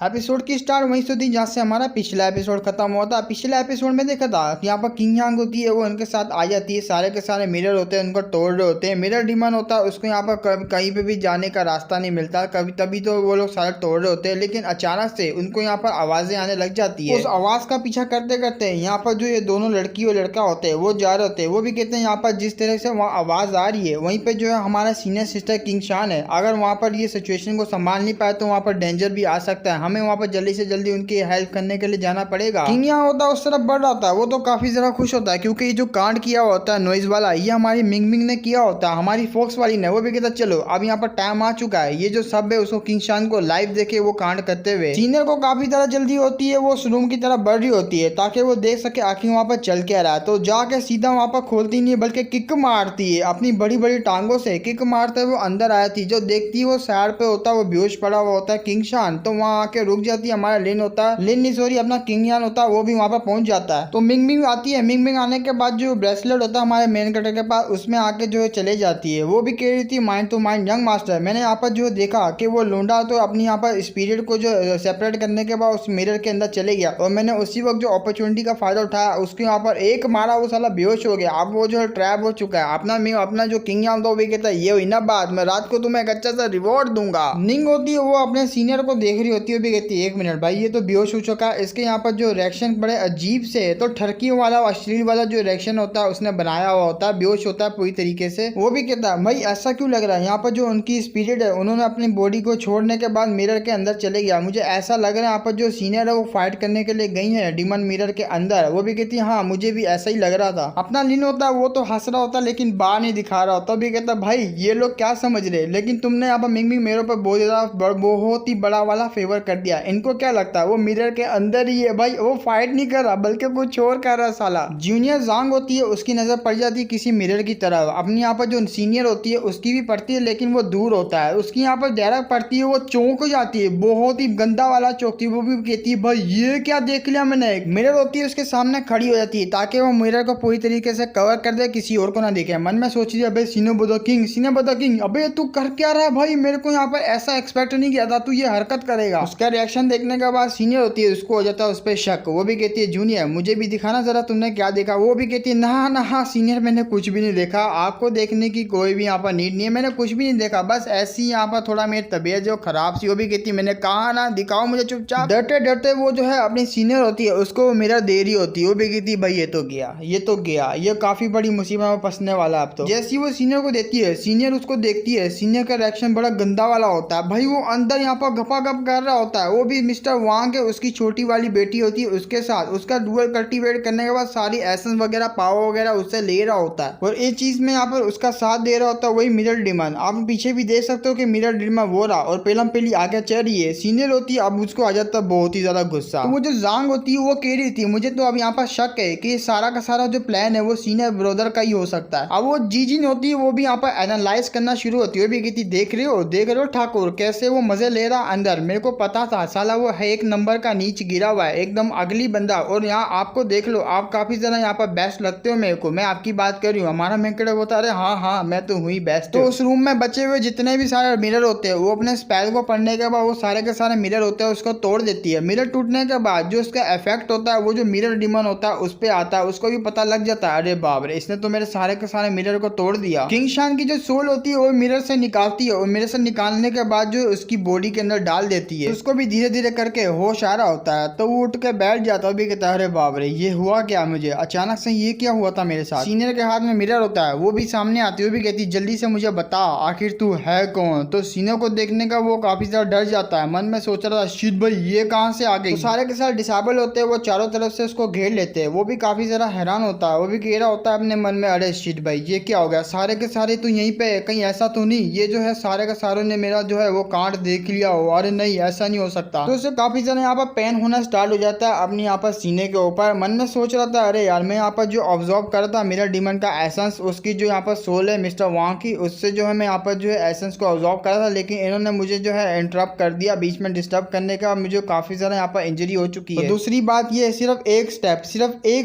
Episode की start वहीं से थी जहाँ से हमारा पिछला एपिसोड खत्म हुआ था। पिछले एपिसोड में देखा था कि यहाँ पर किंग यांग होती है, वो उनके साथ आ जाती है, सारे के सारे मिरर होते हैं उनको तोड़ रहे होते हैं। मिरर डिमन होता है, उसको यहाँ पर कहीं पे भी जाने का रास्ता नहीं मिलता, कभी तभी तो वो लोग सारे तोड़ रहे होते हैं। लेकिन अचानक से उनको यहाँ पर आवाजें आने लग जाती है। उस आवाज का पीछा करते करते यहाँ पर जो ये दोनों लड़की और लड़का होते हैं वो जा रहे होते हैं। वो भी कहते हैं यहाँ पर जिस तरह से वहाँ आवाज आ रही है वहीं पे जो है हमारा सीनियर सिस्टर किंग शान है, अगर वहाँ पर ये सिचुएशन को संभाल नहीं पाए तो वहाँ पर डेंजर भी आ सकता है, हमें वहाँ पर जल्दी से जल्दी उनकी हेल्प करने के लिए जाना पड़ेगा। किंग यहाँ होता है उस तरफ बढ़ रहा था, वो तो काफी ज्यादा खुश होता है क्योंकि ये जो कांड किया होता है नॉइज वाला, ये हमारी मिंग मिंग ने किया होता है, हमारी फोक्स वाली ने। वो भी कहता चलो अब यहाँ पर टाइम आ चुका है, ये जो सब है उसको किंग शान को लाइव देखे वो कांड करते हुए। सीनियर को काफी तरह जल्दी होती है, वो उस रूम की तरफ बढ़ रही होती है ताकि वो देख सके आखिर वहाँ पर चल क्या रहा है। तो जाके सीधा वहाँ पर खोलती नहीं बल्कि किक मारती है, अपनी बड़ी बड़ी टांगों से किक मारते हुए वो अंदर आया थी। जो देखती है वो साइड पे होता है, वो बेहोश पड़ा हुआ होता है किंग शान, तो वहाँ आके रुक जाती है। हमारा लिन होता है, लिन नहीं सॉरी अपना किंग यान होता है, वो भी वहाँ पर पहुंच जाता है। तो मिंग मिंग आती है, मिंग मिंग आने के बाद जो ब्रेसलेट होता है हमारे मेन कैरेक्टर के पास, उसमें आके जो है चले जाती है। वो भी कह रही थी mind to mind young master. मैंने यहाँ पर जो देखा कि वो लोंडा तो अपनी यहाँ पर स्पिरिट को जो सेपरेट करने के बाद उस मिरर के अंदर चले गया और मैंने उसी वक्त जो अपॉर्चुनिटी का फायदा उठाया, उसके यहाँ पर एक मारा, वो साला बेहोश हो गया। अब वो जो है ट्रैप हो चुका है। अपना जो किंग यान था वो भी कहता है ये हुई ना बात, मैं रात को तुम्हें एक अच्छा सा रिवॉर्ड दूंगा। निंग होती है, वो अपने सीनियर को देख रही होती है, भी कहती है एक मिनट भाई ये तो बेहोश हो चुका है, इसके यहाँ पर जो रिएक्शन बड़े अजीब से है। तो ठरकी वाला अश्लील वाला जो रिएक्शन होता है उसने बनाया हुआ होता है, बेहोश होता है पूरी तरीके से। वो भी कहता है भाई ऐसा क्यों लग रहा है, यहाँ पर जो उनकी स्पिरिट है उन्होंने अपनी बॉडी को छोड़ने के बाद मिरर के अंदर चले गया, मुझे ऐसा लग रहा है यहाँ पर जो सीनियर है वो फाइट करने के लिए गई है डिमन मिरर के अंदर। वो भी कहती है हाँ मुझे भी ऐसा ही लग रहा था। अपना लिन होता है वो तो हंस रहा होता लेकिन बाहर नहीं दिखा रहा होता, भी कहता भाई ये लोग क्या समझ रहे, लेकिन तुमने यहाँ पर मिंग मिंग मेरे ऊपर बहुत ही बड़ा वाला फेवर कर दिया। इनको क्या लगता है वो मिरर के अंदर ही है भाई, वो फाइट नहीं कर रहा बल्कि कुछ और कर रहा साला। जूनियर जांग होती है, उसकी नजर पड़ जाती है किसी मिरर की तरफ, अपनी यहाँ पर जो सीनियर होती है उसकी भी पड़ती है लेकिन वो दूर होता है, उसकी यहाँ पर डायरेक्ट पड़ती है, वो चौंक हो जाती है, बहुत ही गंदा वाला चौंकती है। वो भी कहती है भाई ये क्या देख लिया मैंने। एक मिरर होती है उसके सामने खड़ी हो जाती है ताकि वो मिरर को पूरी तरीके से कवर कर दे, किसी और को ना देखे। मन में सोच रही है अबे सीनो बदो किंग अबे तू कर क्या रहा है भाई, मेरे को यहाँ पर ऐसा एक्सपेक्ट नहीं किया था तू ये हरकत करेगा। उसका रिएक्शन देखने के बाद सीनियर होती है उसको हो जाता है उस पर शक। वो भी कहती है जूनियर मुझे भी दिखाना जरा तुमने क्या देखा। वो भी कहती है ना ना सीनियर मैंने कुछ भी नहीं देखा, आपको देखने की कोई भी यहाँ पर नीड नहीं है, मैंने कुछ भी नहीं देखा, बस ऐसी यहाँ पर थोड़ा मेरी तबीयत जो खराब सी। वो भी कहती है मैंने कहा ना दिखाओ मुझे चुपचाप। डरते डरते वो जो है अपनी सीनियर होती है उसको मिरर दे रही होती है। वो भी कहती है भाई ये तो गया, ये काफी बड़ी मुसीबत में फंसने वाला अब तो। जैसी वो सीनियर को देती है, सीनियर उसको देखती है, सीनियर का रिएक्शन बड़ा गंदा वाला होता है भाई, वो अंदर यहाँ पर गपागप कर रहा होता है। वो भी मिस्टर वांग है, उसकी छोटी वाली बेटी होती है उसके साथ, उसका डुअल कल्टीवेट करने के बाद सारी एसेंस वगैरह पावर वगैरह उससे ले रहा होता है और इस चीज में यहाँ पर उसका साथ दे रहा होता है वही मिरर डिमन। आप पीछे भी देख सकते हो कि मिरर डिमन वो रहा और पहली आगे चल रही है। सीनियर होती है, अब उसको आ जाता है बहुत ही ज्यादा गुस्सा। तो वो जो जांग होती है वो कह रही थी मुझे तो अब यहाँ पर शक है कि सारा का सारा जो प्लान है वो सीनियर ब्रदर का ही हो सकता है। अब वो जीजिन होती है, वो भी यहाँ पर एनालाइज करना शुरू होती है, भी कहती देख रहे हो ठाकुर कैसे वो मजे ले रहा अंदर, मेरे को पता था साला वो है एक नंबर का नीच गिरा हुआ है, एकदम अगली बंदा, और यहाँ आपको देख लो आप काफी ज्यादा यहाँ पर बेस्ट लगते हो मेरे को, मैं आपकी बात कर रही हूँ। हमारा मेकड़े होता है हाँ मैं तो हुई बेस्ट। तो उस रूम में बचे हुए जितने भी सारे मिरर होते हैं वो अपने स्पेल को पढ़ने के बाद वो सारे के सारे मिरर होते हैं उसको तोड़ देती है। मिरर टूटने के बाद जो उसका इफेक्ट होता है वो जो मिरर डिमन होता है उस पर आता है, उसको भी पता लग जाता है अरे बाप रे इसने तो मेरे सारे के सारे मिरर को तोड़ दिया। किंग शान की जो सोल होती है वो मिरर से निकालती है और मिरर से निकालने के बाद जो उसकी बॉडी के अंदर डाल देती है, उसको भी धीरे धीरे करके होश आ रहा होता है। तो वो उठ के बैठ जाता है, भी कहता है अरे बाप रे ये हुआ क्या, मुझे अचानक से ये क्या हुआ था मेरे साथ। सीनियर के हाथ में मिरर होता है, वो भी सामने आती है, वो भी कहती जल्दी से मुझे बता आखिर तू है कौन। तो सीनियर को देखने का वो काफी ज्यादा डर जाता है, मन में सोच रहा था शिट भाई ये कहाँ से आ गई। तो सारे के सारे डिसेबल होते हैं, वो चारों तरफ से उसको घेर लेते हैं। वो भी काफी ज्यादा हैरान होता है, वो भी कह रहा होता है अपने मन में अरे शिट भाई ये क्या हो गया, सारे के सारे तो यहीं पे कहीं ऐसा तो नहीं ये जो है सारे के सारों ने मेरा जो है वो कांड देख लिया हो, अरे नहीं ऐसा नहीं हो सकता। तो उसे काफी ज्यादा यहाँ पर पेन होना स्टार्ट हो जाता है अपनी यहाँ पर सीने के ऊपर। मन में सोच रहा था अरे यार मैं यहाँ पर जो ऑब्जर्व कर रहा था मिरर डिमन का एसेंस, उसकी जो यहाँ पर सोल है मिस्टर वांग की, उससे जो है मैं यहाँ पर जो है एसेंस को ऑब्जर्व कर रहा था, लेकिन इन्होंने मुझे जो है इंटरप्ट कर दिया बीच में। डिस्टर्ब करने का मुझे काफी ज्यादा यहाँ पर इंजरी हो चुकी है। दूसरी बात ये सिर्फ एक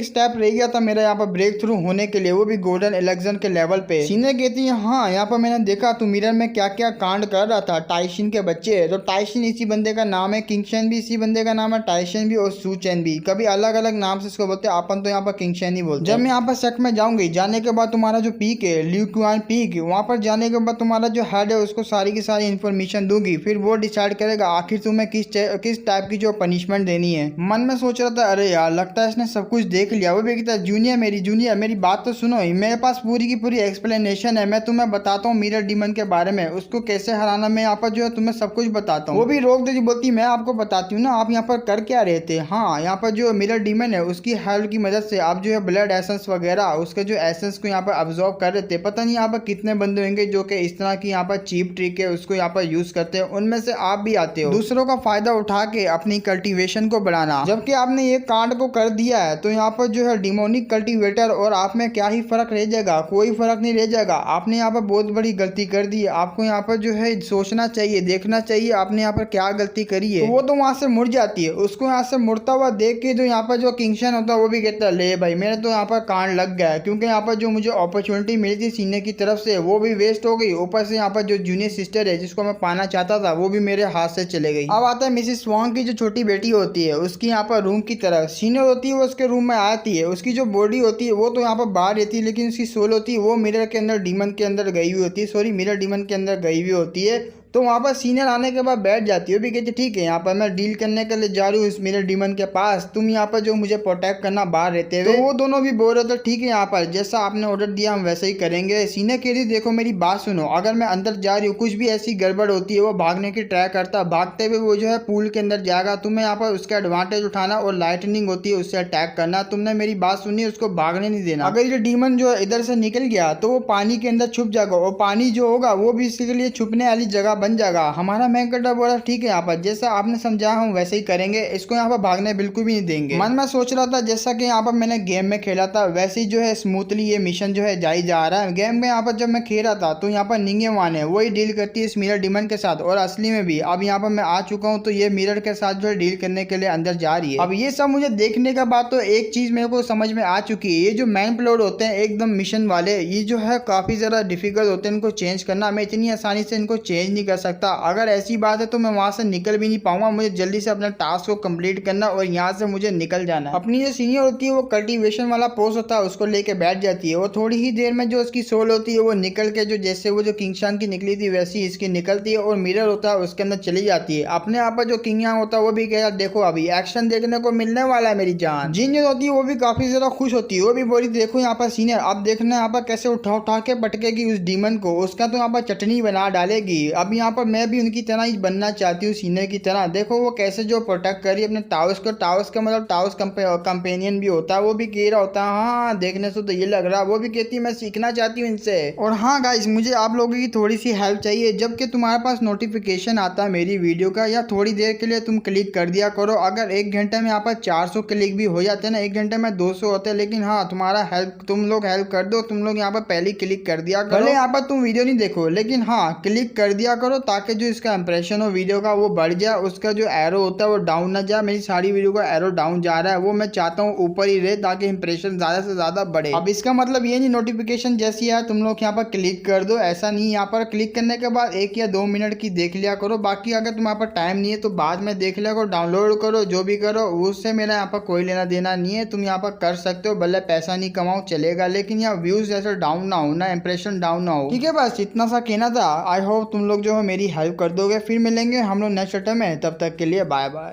स्टेप रह गया था मेरा यहाँ पर ब्रेक थ्रू होने के लिए, वो भी गोल्डन एलेक्सन के लेवल पे। सीनियर कहती है हाँ यहाँ पर मैंने देखा तू मिरर में क्या क्या कांड कर रहा था, टाइशिन के बच्चे। तो टाइशिन इसी बंदे का नाम है किंग शेन भी, इसी बंदे का नाम है टाइशन भी और सू चैन भी। कभी अलग अलग नाम से इसको बोलते हैं, अपन तो यहाँ पर किंग शेन ही बोलते हैं। जब मैं यहाँ पर शक में जाऊंगी, जाने के बाद तुम्हारा जो पीक है ल्यू क्वान पीक, वहाँ पर जाने के बाद तुम्हारा जो हेड है उसको सारी की सारी इन्फॉर्मेशन दूंगी, फिर वो डिसाइड करेगा आखिर तुम्हें किस टाइप की जो पनिशमेंट देनी है। मन में सोच रहा था अरे यार लगता है इसने सब कुछ देख लिया। वो भी कहता है जूनियर मेरी बात तो सुनो, मेरे पास पूरी की पूरी एक्सप्लेनेशन है, मैं तुम्हें बताता हूँ मिरर डीमन के बारे में, उसको कैसे हराना मैं यहाँ पर जो है तुम्हें सब कुछ बताता हूँ। वो भी रोक देती, बोलती मैं आपको बताती हूँ ना आप यहाँ पर कर क्या रहे थे। हाँ यहाँ पर जो मिरर डीमन है उसकी हेल्प की मदद से आप जो है ब्लड एसेंस वगैरह उसके जो एसेंस को यहाँ पर अब्जॉर्व कर रहे थे। पता नहीं यहाँ पर कितने बंदे होंगे जो कि इस तरह की यहाँ पर चीप ट्रिक है उसको यहाँ पर यूज करते हैं, उनमें से आप भी आते हो दूसरों का फायदा उठा के अपनी कल्टीवेशन को बढ़ाना। जबकि आपने ये कार्ड को कर दिया है तो यहाँ पर जो है डिमोनिक कल्टीवेटर और आप में क्या ही फर्क रह जाएगा, कोई फर्क नहीं रह जाएगा। आपने यहाँ पर बहुत बड़ी गलती कर दी है, आपको यहाँ पर जो है सोचना चाहिए, देखना चाहिए आपने यहाँ पर क्या गलती करी है। तो वो तो वहां से मुड़ जाती है, उसको यहाँ से मुड़ता हुआ देख के जो यहाँ पर जो किंगशन होता है वो भी कहता है ले भाई मेरे तो यहाँ पर कांड लग गया है, क्योंकि यहाँ पर जो मुझे अपॉर्चुनिटी मिली थी सीने की तरफ से वो भी वेस्ट हो गई, ऊपर से यहाँ पर जो जूनियर सिस्टर है जिसको मैं पाना चाहता था वो भी मेरे हाथ से चले गई। अब आता है मिसिस स्वांग की जो छोटी बेटी होती है उसकी यहाँ पर रूम की तरफ सीनियर होती है, वो उसके रूम में आती है, उसकी जो बॉडी होती है वो तो यहाँ पर बाहर रहती है लेकिन उसकी सोल होती है वो मिरर के अंदर डीमन के अंदर गई हुई होती है, सॉरी मिरर डीमन के अंदर गई हुई होती है। तो वहाँ पर सीनियर आने के बाद बैठ जाती है, भी कहती ठीक है यहाँ पर मैं डील करने के लिए जा रही हूँ इस मिरर डीमन के पास, तुम यहाँ पर जो मुझे प्रोटेक्ट करना बाहर रहते हुए। तो वो दोनों भी बोल रहे थे ठीक है यहाँ पर जैसा आपने ऑर्डर दिया हम वैसे ही करेंगे। सीनियर कह रही देखो मेरी बात सुनो, अगर मैं अंदर जा रही हूँ कुछ भी ऐसी गड़बड़ होती है वो भागने की ट्राई करता, भागते हुए वो जो है पूल के अंदर जाएगा, तुम्हें यहाँ पर उसका एडवांटेज उठाना और लाइटनिंग होती है उससे अटैक करना। तुमने मेरी बात सुनी, उसको भागने नहीं देना। अगर ये डीमन जो है इधर से निकल गया तो वो पानी के अंदर छुप जाएगा और पानी जो होगा वो भी इसके लिए छुपने वाली जगह बन जाएगा। हमारा मैंकटा बोला ठीक है यहाँ पर जैसा आपने समझाया हम वैसे ही करेंगे, इसको यहाँ पर भागने बिल्कुल भी नहीं देंगे। मन में सोच रहा था जैसा कि यहाँ पर मैंने गेम में खेला था वैसे ही जो है स्मूथली ये मिशन जो है जाई जा रहा है। गेम में यहाँ पर जब मैं खेल रहा था तो यहाँ पर निंगे वान है वही डील करती है इस मिरर डीमन के साथ, और असली में भी अब यहाँ पर मैं आ चुका हूँ तो ये मिरर के साथ जो है डील करने के लिए अंदर जा रही है। अब ये सब मुझे देखने के बाद तो एक चीज मेरे को समझ में आ चुकी है, ये जो मैन प्लॉट होते हैं एकदम मिशन वाले ये जो है काफी ज्यादा डिफिकल्ट होते हैं इनको चेंज करना, मैं इतनी आसानी से इनको चेंज नहीं कर सकता। अगर ऐसी बात है तो मैं वहां से निकल भी नहीं पाऊंगा, मुझे जल्दी से अपना टास्क को कंप्लीट करना और यहाँ से मुझे निकल जाना है। अपनी जो सीनियर होती है वो कल्टीवेशन वाला पोस्ट होता है उसको लेके बैठ जाती है, वो थोड़ी ही देर में जो उसकी सोल होती है वो निकल के जो जैसे वो जो किंगशान की निकली थी वैसी इसकी निकलती है और मिरर होता है उसके अंदर चली जाती है। अपने आप पर जो किंग यांग होता है वो भी कह देखो अभी एक्शन देखने को मिलने वाला है मेरी जान। जिन जो होती है वो भी काफी ज्यादा खुश होती है, वो भी बोली देखो यहाँ पर सीनियर अब देखना यहाँ पर कैसे उठा उठा के पटकेगी उस डीमन को, उसका तो यहाँ पर चटनी बना डालेगी। अब यहाँ पर मैं भी उनकी तरह ही बनना चाहती हूँ सीनियर की तरह, देखो वो कैसे जो प्रोटेक्ट करी अपने टावर्स को, टावर्स का मतलब टावर्स कंपेनियन भी होता है वो भी कह रहा होता है हाँ देखने से तो ये लग रहा है, वो भी कहती है मैं सीखना चाहती हूँ इनसे। और हाँ गाइस मुझे आप लोगों की थोड़ी सी हेल्प चाहिए, जबकि तुम्हारे पास नोटिफिकेशन आता है मेरी वीडियो का या थोड़ी देर के लिए तुम क्लिक कर दिया करो, अगर एक घंटे में यहाँ पर 400 क्लिक भी हो जाते हैं ना, एक घंटे में 200 होते हैं, लेकिन हाँ तुम्हारा हेल्प तुम लोग हेल्प कर दो, तुम लोग यहाँ पर पहले क्लिक कर दिया करो, भले यहाँ पर तुम वीडियो नहीं देखो लेकिन हाँ क्लिक कर दिया करो ताकि जो इसका इंप्रेशन हो वीडियो का वो बढ़ जाए, उसका जो एरो होता है वो डाउन ना जाए। मेरी सारी वीडियो का एरो डाउन जा रहा है वो मैं चाहता हूँ ऊपर ही रहे ताकि इंप्रेशन ज्यादा से ज्यादा बढ़े। अब इसका मतलब ये नहीं नोटिफिकेशन जैसी है तुम लोग यहाँ पर क्लिक कर दो, ऐसा नहीं, यहाँ पर क्लिक करने के बाद 1 या 2 मिनट की देख लिया करो, बाकी अगर तुम्हारे पास टाइम नहीं है तो बाद में देख लिया करो, डाउनलोड करो जो भी करो उससे मेरा यहाँ पर कोई लेना देना नहीं है, तुम यहाँ पर कर सकते हो, भले पैसा नहीं कमाओ चलेगा लेकिन यहाँ व्यूज ऐसा डाउन ना हो ना, इंप्रेशन डाउन ना हो। ठीक है बस इतना सा कहना था, आई होप तुम लोग जो है मेरी हेल्प कर दोगे। फिर मिलेंगे हम लोग नेक्स्ट अटेम्प्ट में, तब तक के लिए बाय बाय।